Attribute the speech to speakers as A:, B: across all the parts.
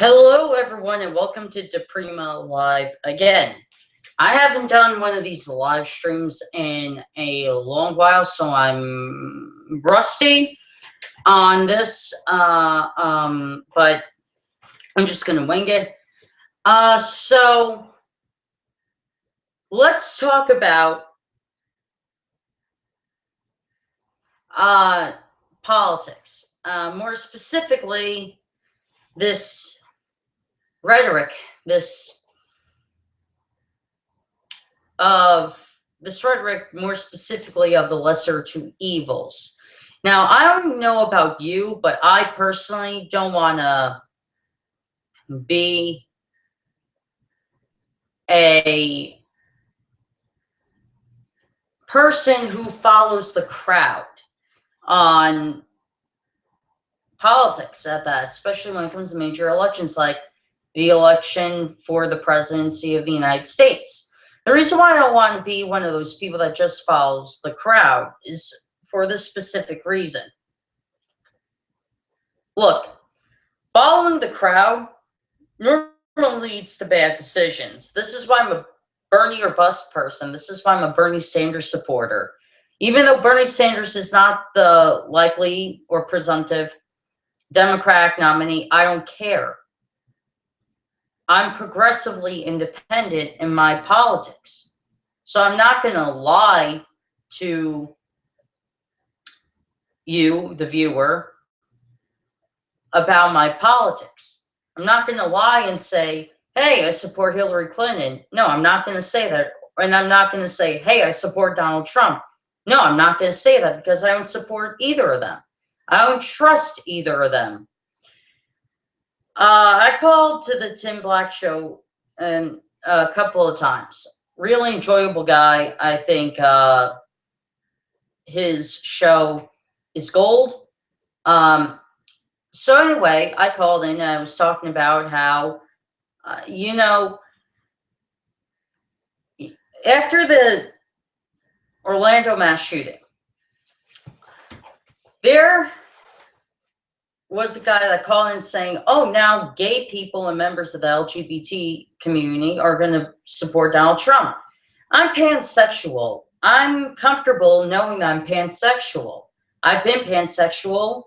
A: Hello, everyone, and welcome to DiPrima Live again. I haven't done one of these live streams in a long while, so I'm rusty on this, but I'm just going to wing it. So let's talk about politics. More specifically, this rhetoric, more specifically of the lesser two evils. Now, I don't know about you, but I personally don't want to be a person who follows the crowd on politics at that, especially when it comes to major elections like the election for the presidency of the United States. The reason why I don't want to be one of those people that just follows the crowd is for this specific reason. Look, following the crowd normally leads to bad decisions. This is why I'm a Bernie or bust person. This is why I'm a Bernie Sanders supporter. Even though Bernie Sanders is not the likely or presumptive Democratic nominee, I don't care. I'm progressively independent in my politics. So I'm not going to lie to you, the viewer, about my politics. I'm not going to lie and say, hey, I support Hillary Clinton. No, I'm not going to say that. And I'm not going to say, hey, I support Donald Trump. No, I'm not going to say that because I don't support either of them. I don't trust either of them. I called to the Tim Black show a couple of times. Really enjoyable guy. I think his show is gold. So anyway, I called in and I was talking about how, after the Orlando mass shooting, there was a guy that called in saying, oh, now gay people and members of the LGBT community are going to support Donald Trump. I'm pansexual. I'm comfortable knowing that I'm pansexual. I've been pansexual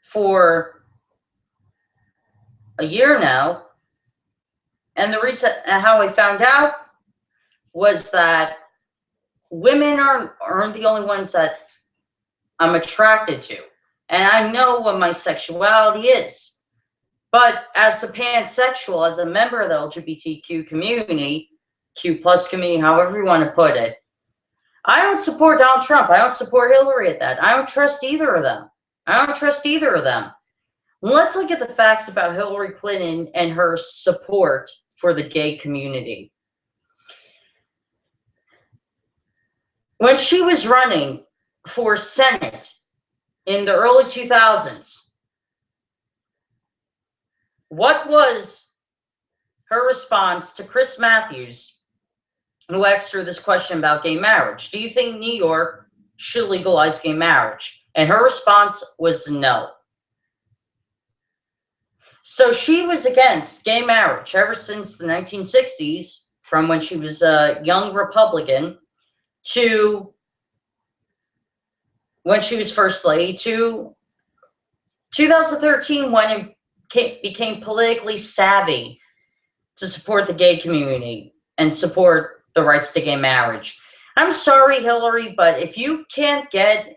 A: for a year now. And the reason how I found out was that women aren't the only ones that I'm attracted to. And I know what my sexuality is. But as a pansexual, as a member of the LGBTQ community, Q plus community, however you want to put it, I don't support Donald Trump. I don't support Hillary at that. I don't trust either of them. Let's look at the facts about Hillary Clinton and her support for the gay community. When she was running for Senate in the early 2000s, what was her response to Chris Matthews, who asked her this question about gay marriage? Do you think New York should legalize gay marriage? And her response was no. So she was against gay marriage ever since the 1960s, from when she was a young Republican to when she was First Lady to 2013 when it became politically savvy to support the gay community and support the rights to gay marriage. I'm sorry, Hillary, but if you couldn't get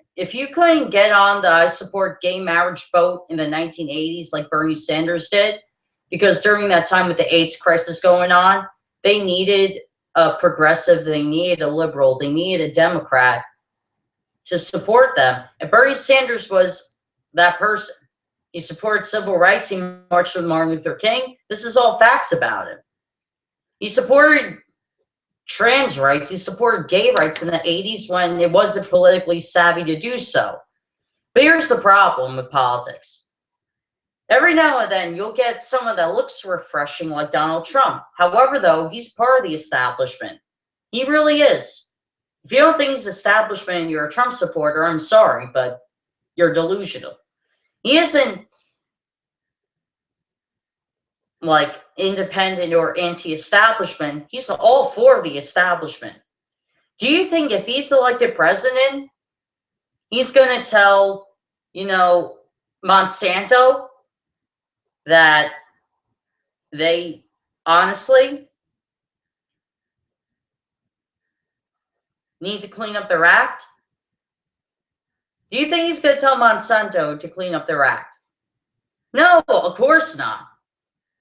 A: on the I support gay marriage boat in the 1980s like Bernie Sanders did, because during that time with the AIDS crisis going on, they needed a progressive, they needed a liberal, they needed a Democrat to support them. And Bernie Sanders was that person. He supported civil rights. He marched with Martin Luther King. This is all facts about him. He supported trans rights. He supported gay rights in the 80s when it wasn't politically savvy to do so. But here's the problem with politics. Every now and then, you'll get someone that looks refreshing like Donald Trump. However, though, he's part of the establishment. He really is. If you don't think he's establishment and you're a Trump supporter, I'm sorry, but you're delusional. He isn't like independent or anti-establishment. He's all for the establishment. Do you think if he's elected president, he's going to tell, Monsanto that they honestly need to clean up their act? Do you think he's going to tell Monsanto to clean up their act? No, of course not.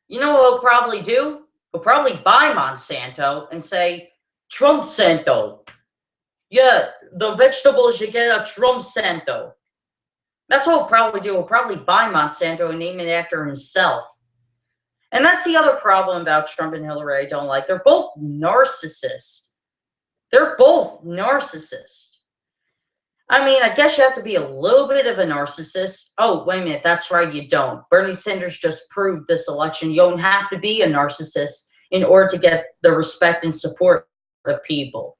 A: You know what he'll probably do? He'll probably buy Monsanto and say, Trump-santo. Yeah, the vegetables you get are Trump-santo. That's what he'll probably do. He'll probably buy Monsanto and name it after himself. And that's the other problem about Trump and Hillary I don't like. They're both narcissists. They're both narcissists. I mean, I guess you have to be a little bit of a narcissist. Oh, wait a minute. That's right. You don't. Bernie Sanders just proved this election. You don't have to be a narcissist in order to get the respect and support of people.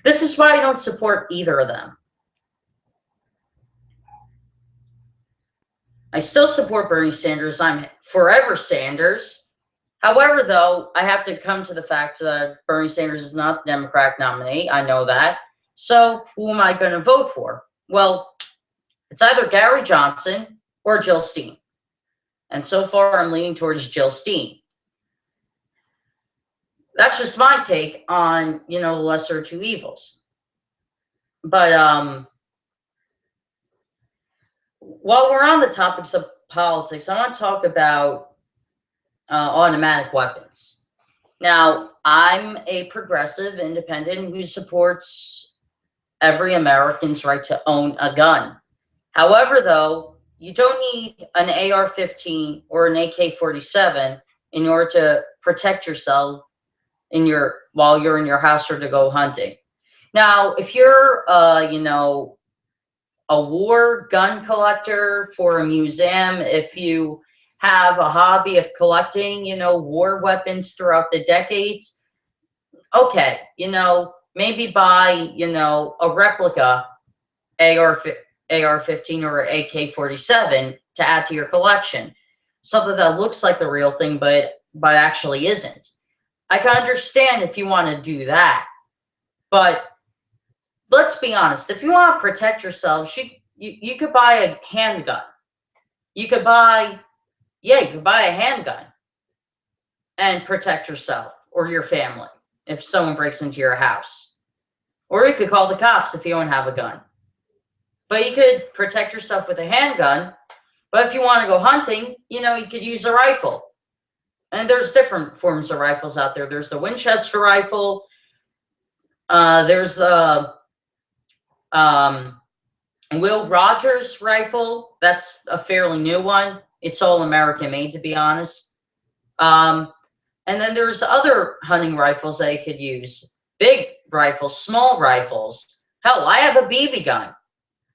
A: This is why I don't support either of them. I still support Bernie Sanders. I'm forever Sanders. However, though, I have to come to the fact that Bernie Sanders is not the Democratic nominee. I know that. So who am I going to vote for? Well, it's either Gary Johnson or Jill Stein. And so far, I'm leaning towards Jill Stein. That's just my take on, the lesser of two evils. But while we're on the topics of politics, I want to talk about automatic weapons. Now, I'm a progressive independent who supports every American's right to own a gun. However, though, you don't need an AR-15 or an AK-47 in order to protect yourself while you're in your house or to go hunting. Now, if you're, a war gun collector for a museum, if you have a hobby of collecting, war weapons throughout the decades, okay, maybe buy, a replica AR-15 or AK-47 to add to your collection. Something that looks like the real thing, but actually isn't. I can understand if you want to do that. But let's be honest. If you want to protect yourself, you could buy a handgun. You could buy a handgun and protect yourself or your family if someone breaks into your house. Or you could call the cops if you don't have a gun. But you could protect yourself with a handgun. But if you want to go hunting, you could use a rifle. And there's different forms of rifles out there. There's the Winchester rifle. There's the Will Rogers rifle. That's a fairly new one. It's all American made, to be honest. And then there's other hunting rifles that you could use. Big rifles, small rifles. Hell, I have a BB gun.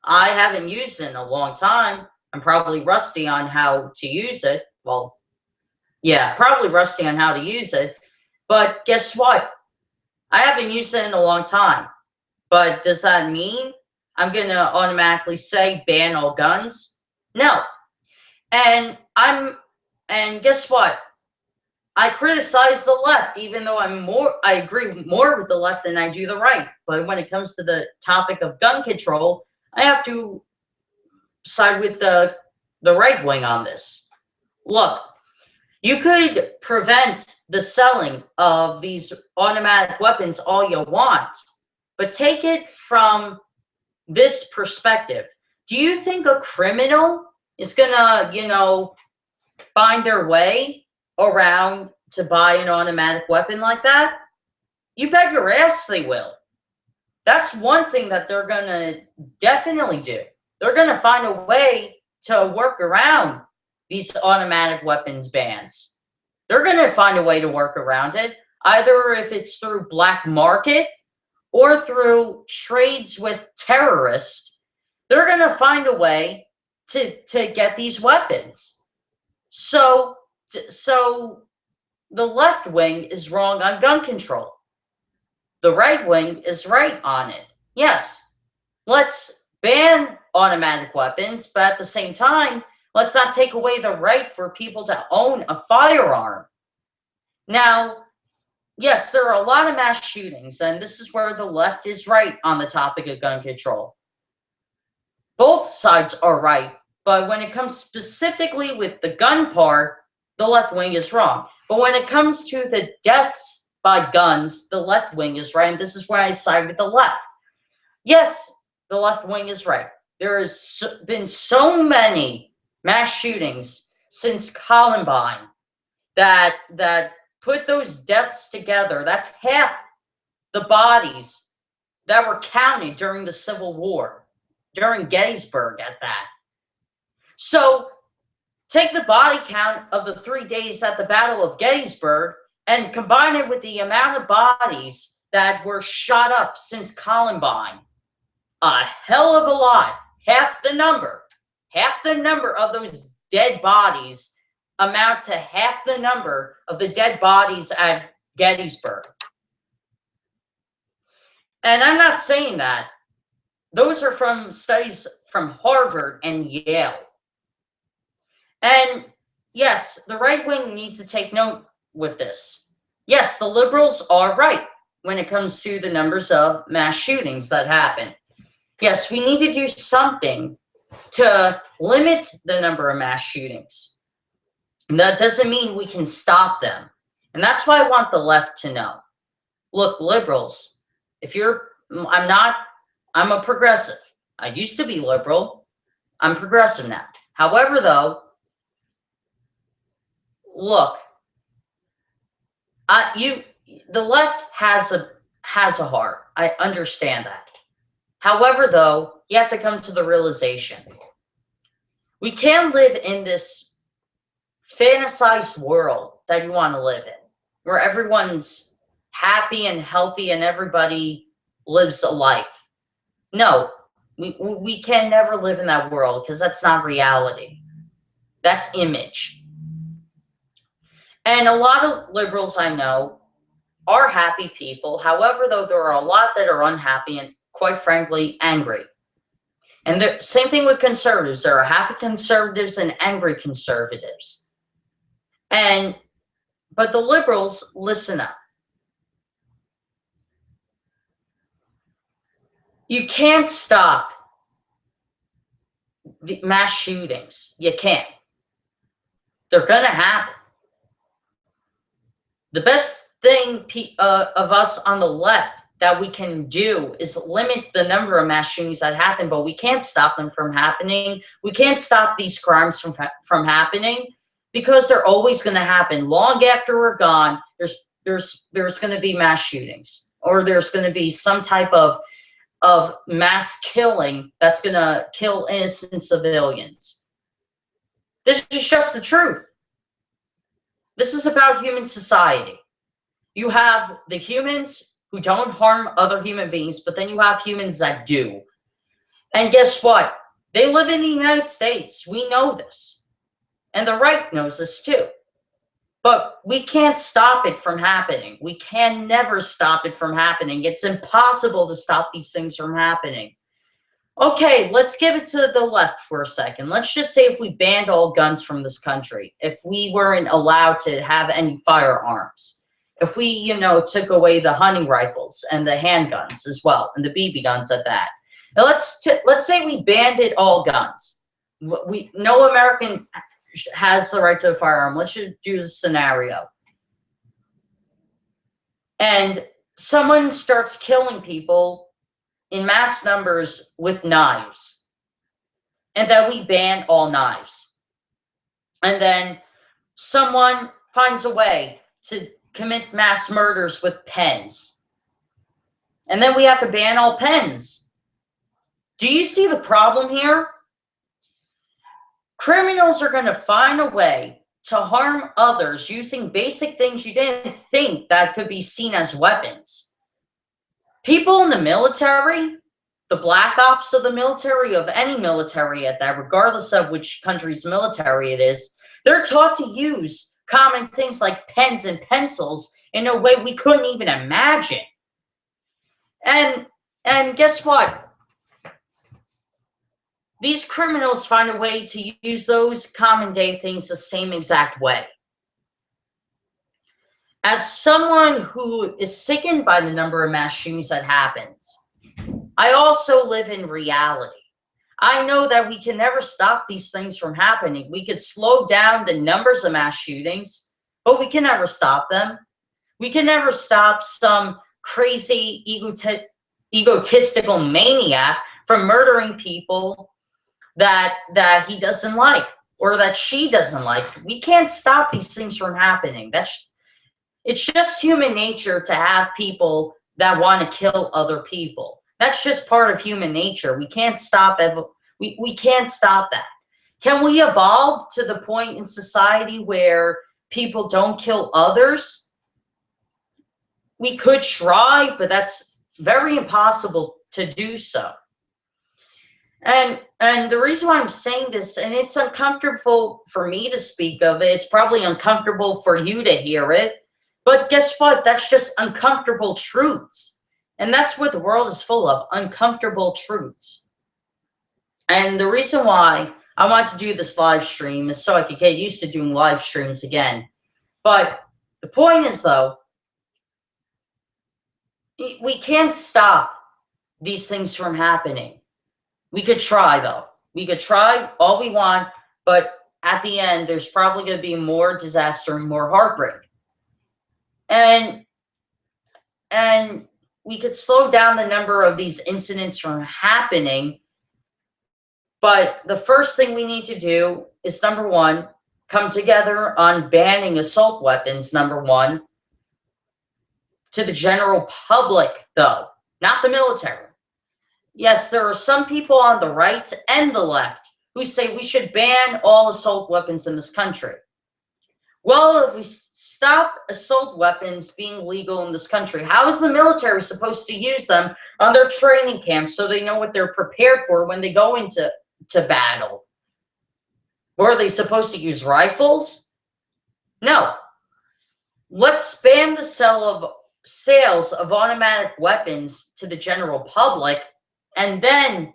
A: I haven't used it in a long time. I'm probably rusty on how to use it. Well, yeah, probably rusty on how to use it. But guess what? I haven't used it in a long time. But does that mean I'm going to automatically say ban all guns? No. And guess what? I criticize the left, even though I agree more with the left than I do the right. But when it comes to the topic of gun control, I have to side with the right wing on this. Look, you could prevent the selling of these automatic weapons all you want, but take it from this perspective. Do you think a criminal is gonna, find their way around to buy an automatic weapon like that? You bet your ass they will. That's one thing that they're gonna definitely do. They're gonna find a way to work around these automatic weapons bans. They're gonna find a way to work around it, either if it's through black market or through trades with terrorists. They're gonna find a way to get these weapons. So the left wing is wrong on gun control. The right wing is right on it. Yes, let's ban automatic weapons, but at the same time, let's not take away the right for people to own a firearm. Now, yes, there are a lot of mass shootings, and this is where the left is right on the topic of gun control. Both sides are right, but when it comes specifically with the gun part, the left wing is wrong. But when it comes to the deaths by guns, the left wing is right, and this is where I side with the left. Yes, the left wing is right. There has been so many mass shootings since Columbine that put those deaths together. That's half the bodies that were counted during the Civil War, during Gettysburg at that. So take the body count of the 3 days at the Battle of Gettysburg and combine it with the amount of bodies that were shot up since Columbine. A hell of a lot. Half the number of those dead bodies amount to half the number of the dead bodies at Gettysburg. And I'm not saying that. Those are from studies from Harvard and Yale. And yes, the right wing needs to take note with this. Yes, the liberals are right when it comes to the numbers of mass shootings that happen. Yes, we need to do something to limit the number of mass shootings. And that doesn't mean we can stop them. And that's why I want the left to know. Look, liberals, I'm a progressive. I used to be liberal. I'm progressive now. However, though, look, the left has a heart. I understand that. However, though, you have to come to the realization. We can't live in this fantasized world that you want to live in, where everyone's happy and healthy and everybody lives a life. No, we can never live in that world because that's not reality. That's image. And a lot of liberals I know are happy people. However, though, there are a lot that are unhappy and, quite frankly, angry. And the same thing with conservatives. There are happy conservatives and angry conservatives. But the liberals, listen up. You can't stop the mass shootings. You can't. They're going to happen. The best thing of us on the left that we can do is limit the number of mass shootings that happen, but we can't stop them from happening. We can't stop these crimes from happening because they're always going to happen. Long after we're gone, there's going to be mass shootings, or there's going to be some type of mass killing that's going to kill innocent civilians. This is just the truth. This is about human society. You have the humans who don't harm other human beings, but then you have humans that do. And guess what? They live in the United States. We know this. And the right knows this too. But we can't stop it from happening. We can never stop it from happening. It's impossible to stop these things from happening. Okay, let's give it to the left for a second. Let's just say if we banned all guns from this country, if we weren't allowed to have any firearms, if we, took away the hunting rifles and the handguns as well, and the BB guns at that. Now let's say we banned all guns. No American has the right to a firearm. Let's just do this scenario. And someone starts killing people in mass numbers with knives. And then we ban all knives. And then someone finds a way to commit mass murders with pens. And then we have to ban all pens. Do you see the problem here? Criminals are going to find a way to harm others using basic things you didn't think that could be seen as weapons. People in the military, the black ops of the military, of any military at that, regardless of which country's military it is, they're taught to use common things like pens and pencils in a way we couldn't even imagine. And guess what? these criminals find a way to use those common day things the same exact way. As someone who is sickened by the number of mass shootings that happens, I also live in reality. I know that we can never stop these things from happening. We could slow down the numbers of mass shootings, but we can never stop them. We can never stop some crazy egotistical maniac from murdering people that he doesn't like or that she doesn't like. We can't stop these things from happening. It's just human nature to have people that want to kill other people. That's just part of human nature. We can't stop we can't stop that. Can we evolve to the point in society where people don't kill others? We could try, but that's very impossible to do so. And the reason why I'm saying this, and it's uncomfortable for me to speak of it, it's probably uncomfortable for you to hear it, but guess what? That's just uncomfortable truths. And that's what the world is full of, uncomfortable truths. And the reason why I want to do this live stream is so I could get used to doing live streams again. But the point is, though, we can't stop these things from happening. We could try, though. We could try all we want, but at the end, there's probably going to be more disaster and more heartbreak. And we could slow down the number of these incidents from happening. But the first thing we need to do is, number one, come together on banning assault weapons, number one, to the general public, though, not the military. Yes, there are some people on the right and the left who say we should ban all assault weapons in this country. Well, if we stop assault weapons being legal in this country, how is the military supposed to use them on their training camps so they know what they're prepared for when they go into battle? Were they supposed to use rifles? No. Let's ban the sales of automatic weapons to the general public and then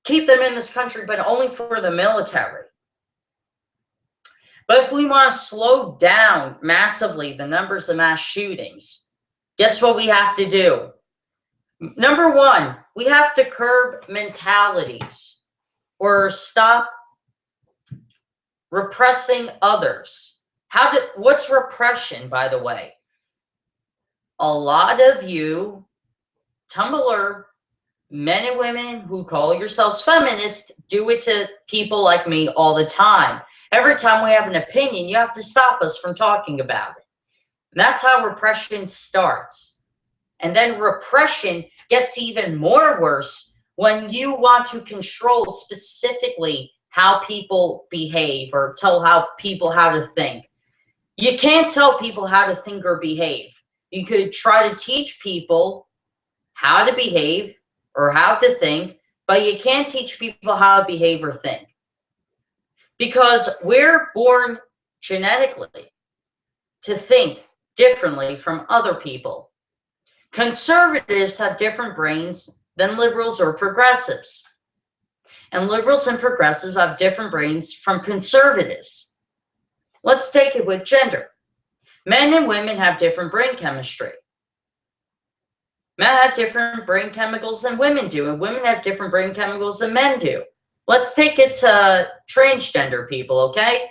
A: keep them in this country, but only for the military. But if we want to slow down massively the numbers of mass shootings, guess what we have to do? Number one, we have to curb mentalities or stop repressing others. What's repression, by the way? A lot of you Tumblr men and women who call yourselves feminists do it to people like me all the time. Every time we have an opinion, you have to stop us from talking about it. And that's how repression starts. And then repression gets even more worse when you want to control specifically how people behave or tell people how to think. You can't tell people how to think or behave. You could try to teach people how to behave or how to think, but you can't teach people how to behave or think. Because we're born genetically to think differently from other people. Conservatives have different brains than liberals or progressives. And liberals and progressives have different brains from conservatives. Let's take it with gender. Men and women have different brain chemistry. Men have different brain chemicals than women do, and women have different brain chemicals than men do. Let's take it to transgender people, okay?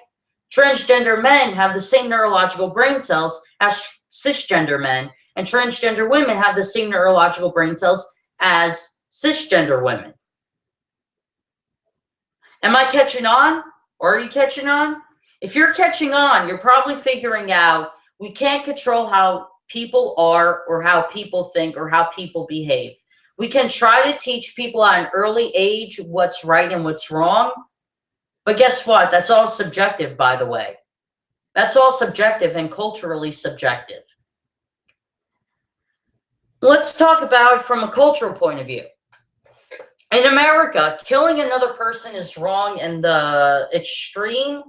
A: Transgender men have the same neurological brain cells as cisgender men, and transgender women have the same neurological brain cells as cisgender women. Am I catching on? Or are you catching on? If you're catching on, you're probably figuring out we can't control how people are or how people think or how people behave. We can try to teach people at an early age what's right and what's wrong. But guess what? That's all subjective, by the way. That's all subjective and culturally subjective. Let's talk about it from a cultural point of view. In America, killing another person is wrong, and the extreme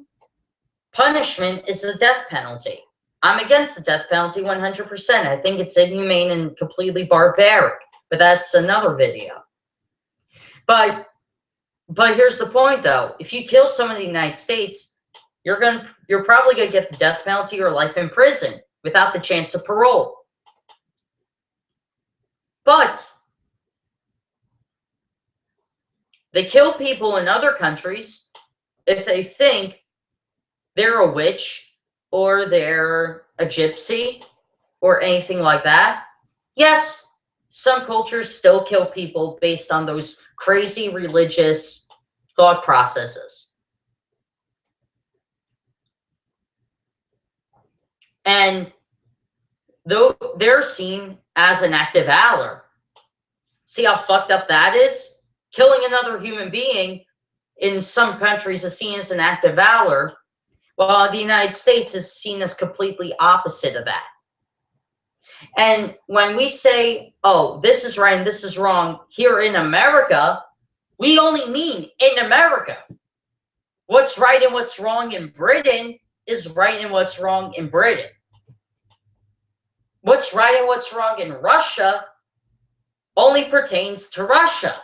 A: punishment is the death penalty. I'm against the death penalty 100%. I think it's inhumane and completely barbaric, but that's another video. But But here's the point, though. If you kill someone in the United States, you're probably gonna get the death penalty or life in prison without the chance of parole. But they kill people in other countries if they think they're a witch or they're a gypsy or anything like that. Yes, some cultures still kill people based on those crazy religious thought processes. And though they're seen as an act of valor. See how fucked up that is? Killing another human being in some countries is seen as an act of valor, while the United States is seen as completely opposite of that. And when we say, oh, this is right and this is wrong here in America, we only mean in America. What's right and what's wrong in Britain is right and what's wrong in Britain. What's right and what's wrong in Russia only pertains to Russia.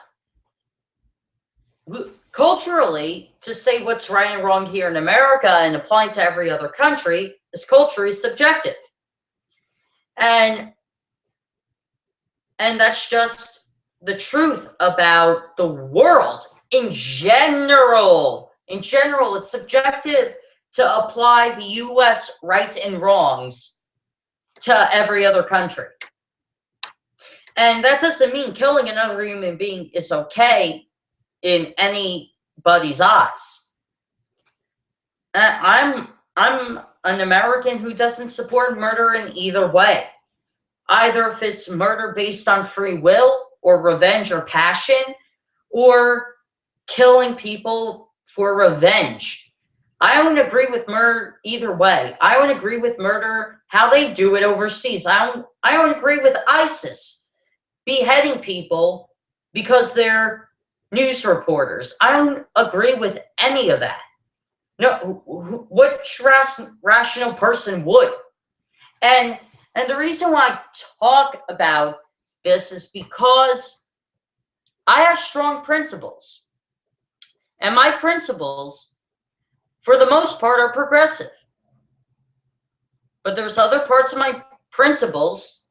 A: Culturally, to say what's right and wrong here in America and applying to every other country is culturally subjective. And that's just the truth about the world in general. In general, it's subjective to apply the U.S. rights and wrongs to every other country. And that doesn't mean killing another human being is okay in anybody's eyes. I'm an American who doesn't support murder in either way. Either if it's murder based on free will or revenge or passion, or killing people for revenge. I don't agree with murder either way. I don't agree with murder how they do it overseas. I don't agree with ISIS beheading people because they're news reporters. I don't agree with any of that. No, which rational person would? And the reason why I talk about this is because I have strong principles. And my principles, for the most part, are progressive. But there's other parts of my principles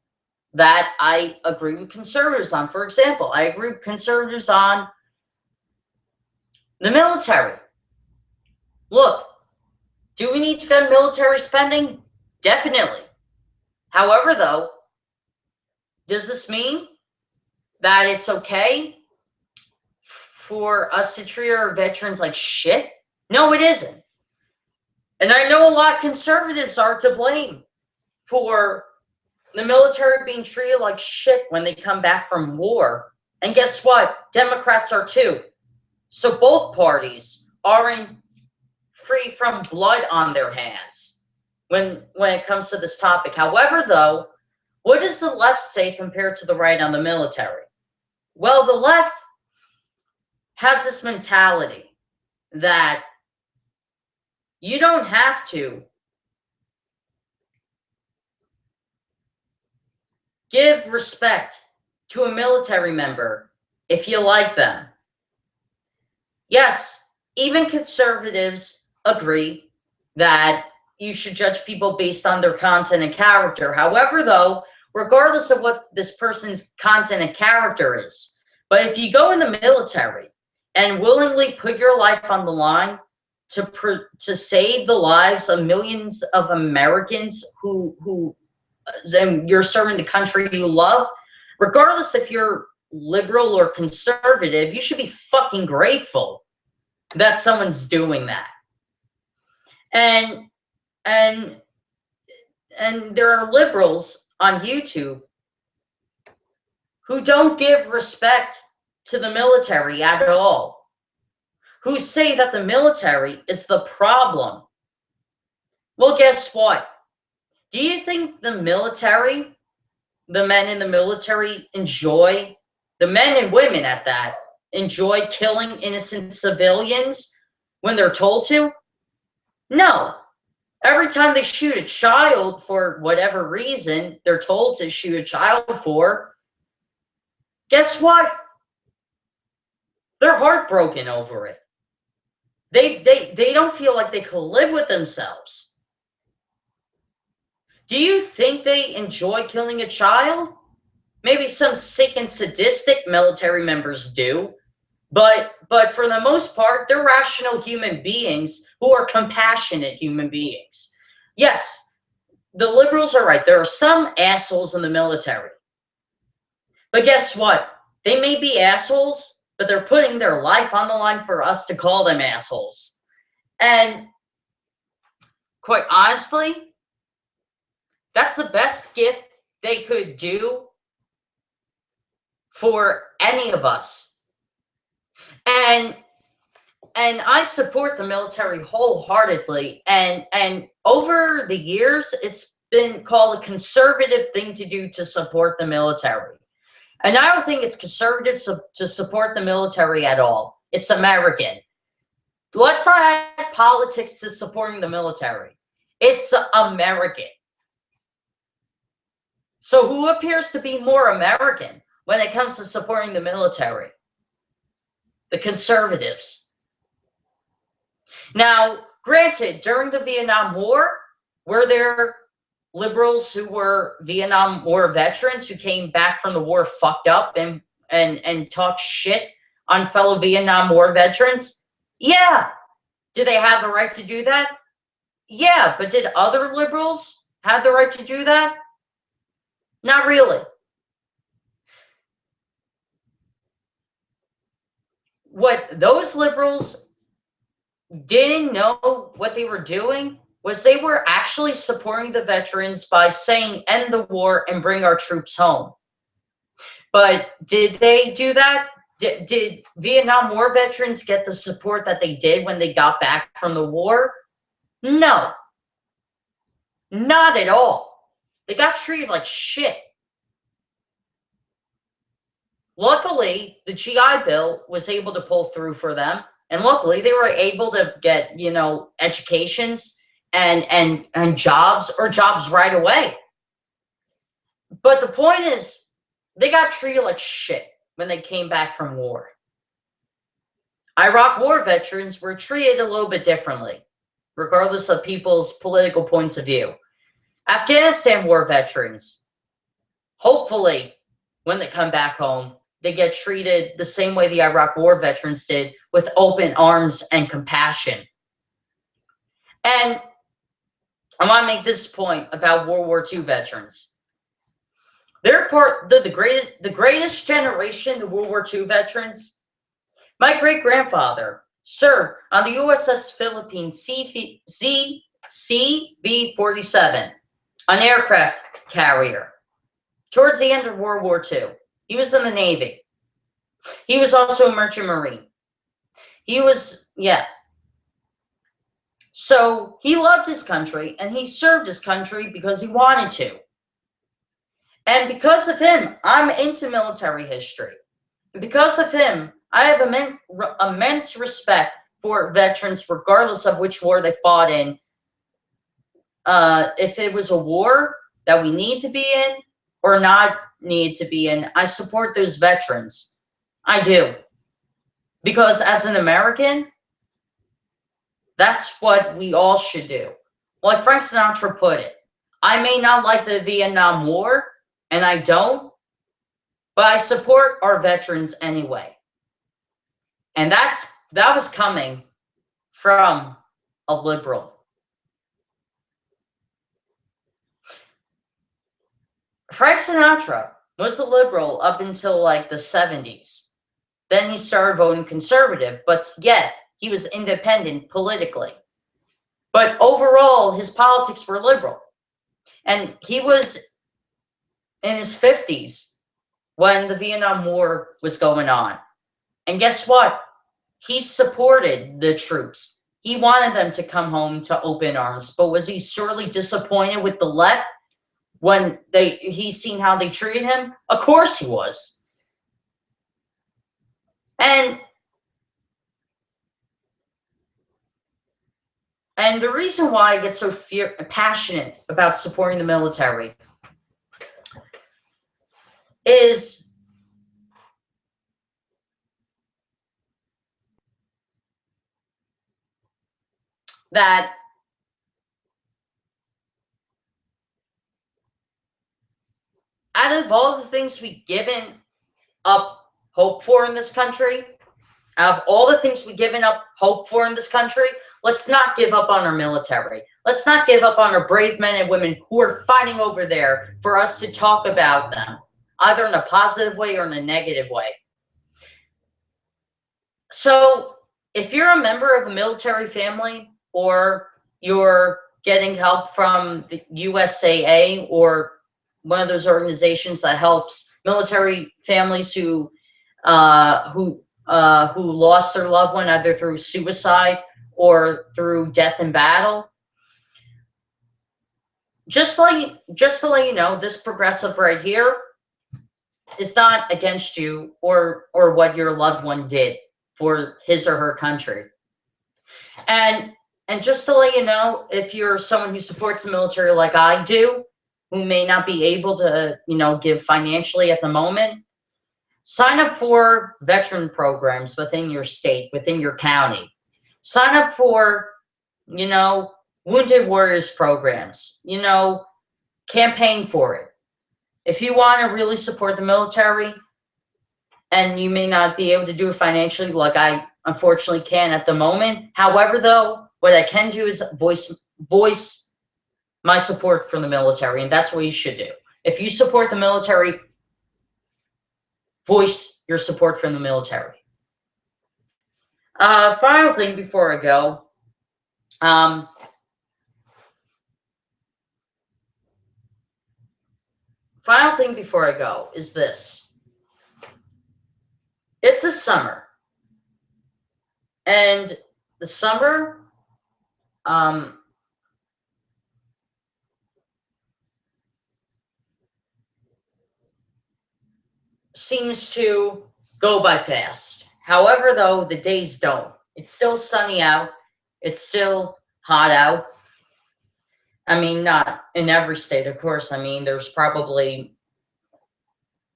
A: that I agree with conservatives on. For example, I agree with conservatives on the military. Look, do we need to cut military spending? Definitely. However, though, does this mean that it's okay for us to treat our veterans like shit? No, it isn't. And I know a lot of conservatives are to blame for the military being treated like shit when they come back from war. And guess what? Democrats are too. So both parties aren't free from blood on their hands when it comes to this topic. However, though, what does the left say compared to the right on the military? Well, the left has this mentality that you don't have to give respect to a military member if you like them. Yes, even conservatives agree that you should judge people based on their content and character. However, though, regardless of what this person's content and character is, but if you go in the military and willingly put your life on the line to save the lives of millions of Americans who and you're serving the country you love, regardless if you're liberal or conservative, you should be fucking grateful that someone's doing that. And there are liberals on YouTube who don't give respect to the military at all, who say that the military is the problem. Well, guess what? Do you think the military, the men in the military enjoy, the men and women at that, enjoy killing innocent civilians when they're told to? No. Every time they shoot a child for whatever reason they're told to shoot a child for, guess what? They're heartbroken over it. They don't feel like they could live with themselves. Do you think they enjoy killing a child? Maybe some sick and sadistic military members do, but for the most part, they're rational human beings who are compassionate human beings. Yes, the liberals are right. There are some assholes in the military. But guess what? They may be assholes, but they're putting their life on the line for us to call them assholes. And quite honestly, that's the best gift they could do for any of us. And I support the military wholeheartedly. And over the years, it's been called a conservative thing to do to support the military. And I don't think it's conservative to support the military at all. It's American. Let's not add politics to supporting the military. It's American. So who appears to be more American when it comes to supporting the military? The conservatives. Now, granted, during the Vietnam War, were there liberals who were Vietnam War veterans who came back from the war fucked up and talked shit on fellow Vietnam War veterans? Yeah. Do they have the right to do that? Yeah, but did other liberals have the right to do that? Not really. What those liberals didn't know what they were doing was they were actually supporting the veterans by saying, end the war and bring our troops home. But did they do that? Did Vietnam War veterans get the support that they did when they got back from the war? No. Not at all. They got treated like shit. Luckily, the GI Bill was able to pull through for them. And luckily, they were able to get, educations and jobs or jobs right away. But the point is, they got treated like shit when they came back from war. Iraq War veterans were treated a little bit differently, regardless of people's political points of view. Afghanistan War veterans, hopefully, when they come back home, they get treated the same way the Iraq War veterans did, with open arms and compassion. And I want to make this point about World War II veterans. They're the greatest generation, the World War II veterans. My great-grandfather served on the USS Philippines CV-47, an aircraft carrier, towards the end of World War II. He was in the Navy. He was also a merchant marine. So he loved his country, and he served his country because he wanted to. And because of him, I'm into military history. And because of him, I have immense respect for veterans, regardless of which war they fought in. If it was a war that we need to be in or not need to be in, I support those veterans. I do. Because as an American, that's what we all should do. Like Frank Sinatra put it, I may not like the Vietnam War, and I don't, but I support our veterans anyway. And that was coming from a liberal. Frank Sinatra was a liberal up until like the 70s. Then he started voting conservative, but yet he was independent politically. But overall, his politics were liberal. And he was in his 50s when the Vietnam War was going on. And guess what? He supported the troops. He wanted them to come home to open arms. But was he sorely disappointed with the left when he seen how they treated him? Of course he was. And the reason why I get so passionate about supporting the military is that out of all the things we've given up hope for in this country, out of all the things we've given up hope for in this country, let's not give up on our military. Let's not give up on our brave men and women who are fighting over there for us to talk about them, either in a positive way or in a negative way. So if you're a member of a military family, or you're getting help from the USAA or one of those organizations that helps military families who lost their loved one either through suicide or through death in battle, just to let you know, this progressive right here is not against you or what your loved one did for his or her country. And just to let you know, if you're someone who supports the military like I do, who may not be able to, give financially at the moment, sign up for veteran programs within your state, within your county. Sign up for, Wounded Warriors programs, campaign for it. If you want to really support the military, and you may not be able to do it financially like I unfortunately can at the moment. However, though, what I can do is voice my support for the military, and that's what you should do. If you support the military, voice your support for the military. Final thing before I go. Final thing before I go is this. It's a summer. And the summer, seems to go by fast. However, though, the days don't. It's still sunny out. It's still hot out. I mean, not in every state, of course. I mean, there's probably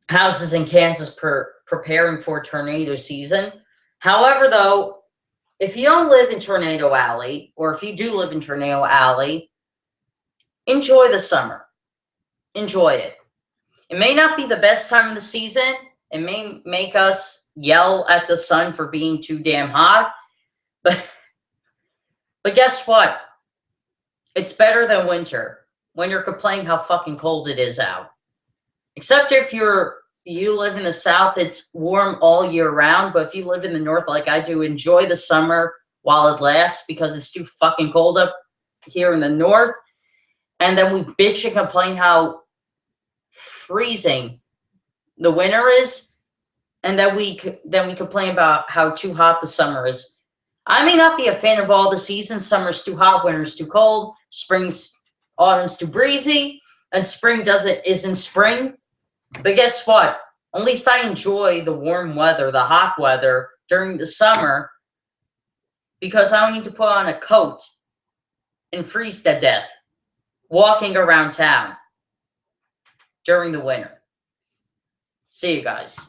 A: houses in Kansas preparing for tornado season. However, though, if you don't live in Tornado Alley, or if you do live in Tornado Alley, enjoy the summer. Enjoy it. It may not be the best time of the season. It may make us yell at the sun for being too damn hot. But guess what? It's better than winter, when you're complaining how fucking cold it is out. Except if you live in the South, it's warm all year round. But if you live in the North like I do, enjoy the summer while it lasts, because it's too fucking cold up here in the North. And then we bitch and complain how freezing the winter is, and then we complain about how too hot the summer is. I may not be a fan of all the seasons. Summer's too hot, winter's too cold, autumn's too breezy, and spring isn't spring. But guess what? At least I enjoy the warm weather, the hot weather during the summer, because I don't need to put on a coat and freeze to death walking around town during the winter. See you guys.